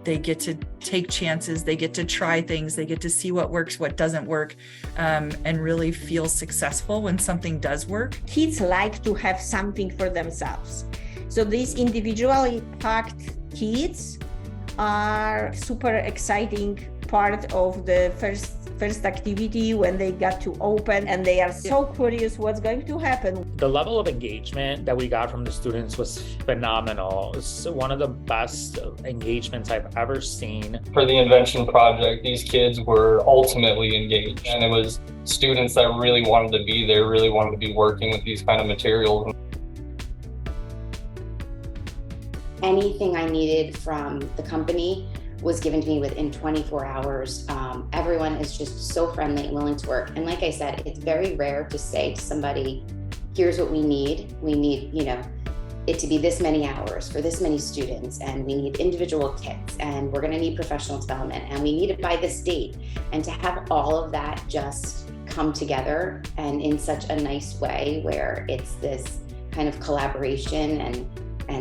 They get to take chances, they get to try things, they get to see what works, what doesn't work, and really feel successful when something does work. Kids like to have something for themselves. So these individually packed kids are super exciting part of the first activity when they got to open, and they are so curious what's going to happen. The level of engagement that we got from the students was phenomenal. It's one of the best engagements I've ever seen. For the Invention Project, these kids were ultimately engaged, and it was students that really wanted to be there, really wanted to be working with these kind of materials. Anything I needed from the company was given to me within 24 hours. Everyone is just so friendly and willing to work. And like I said, it's very rare to say to somebody, here's what we need. We need, it to be this many hours for this many students, and we need individual kits, and we're gonna need professional development, and we need it by this date. And to have all of that just come together and in such a nice way where it's this kind of collaboration and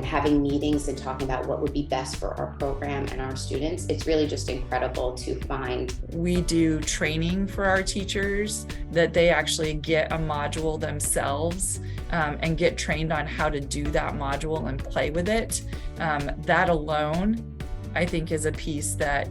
having meetings and talking about what would be best for our program and our students. It's really just incredible to find. We do training for our teachers, that they actually get a module themselves and get trained on how to do that module and play with it. That alone, I think, is a piece that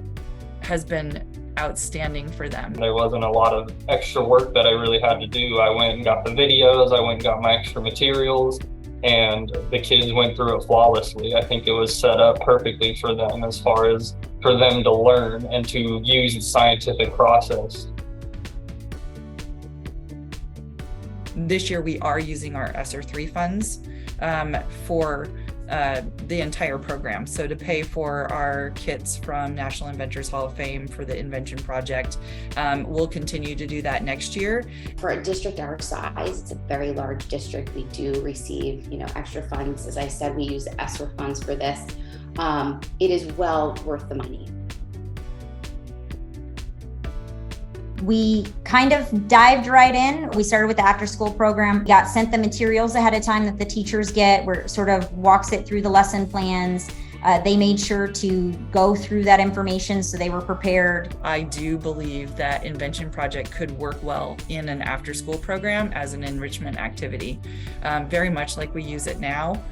has been outstanding for them. There wasn't a lot of extra work that I really had to do. I went and got the videos, I went and got my extra materials, and the kids went through it flawlessly. I think it was set up perfectly for them as far as for them to learn and to use the scientific process. This year we are using our ESSER 3 funds for the entire program. So to pay for our kits from National Inventors Hall of Fame for the Invention Project, we'll continue to do that next year. For a district our size, it's a very large district. We do receive, extra funds. As I said, we use the ESSER funds for this. It is well worth the money. We kind of dived right in. We started with the after school program, got sent the materials ahead of time that the teachers get, where it sort of walks it through the lesson plans. They made sure to go through that information so they were prepared. I do believe that Invention Project could work well in an after school program as an enrichment activity, very much like we use it now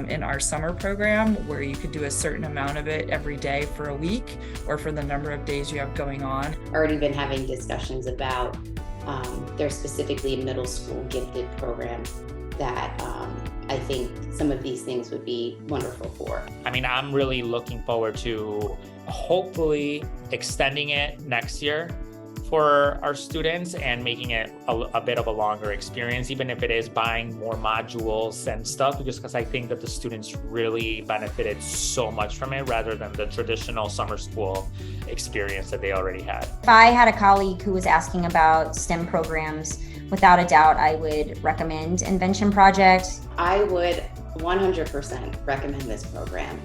in our summer program, where you could do a certain amount of it every day for a week or for the number of days you have going on. Already been having discussions about their specifically middle school gifted program that I think some of these things would be wonderful for. I mean, I'm really looking forward to hopefully extending it next year for our students and making it a bit of a longer experience, even if it is buying more modules and stuff, because I think that the students really benefited so much from it rather than the traditional summer school experience that they already had. If I had a colleague who was asking about STEM programs, without a doubt, I would recommend Invention Project. I would 100% recommend this program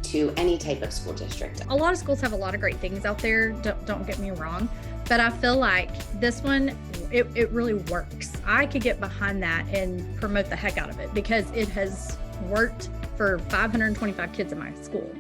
to any type of school district. A lot of schools have a lot of great things out there, don't get me wrong, but I feel like this one, it really works. I could get behind that and promote the heck out of it because it has worked for 525 kids in my school.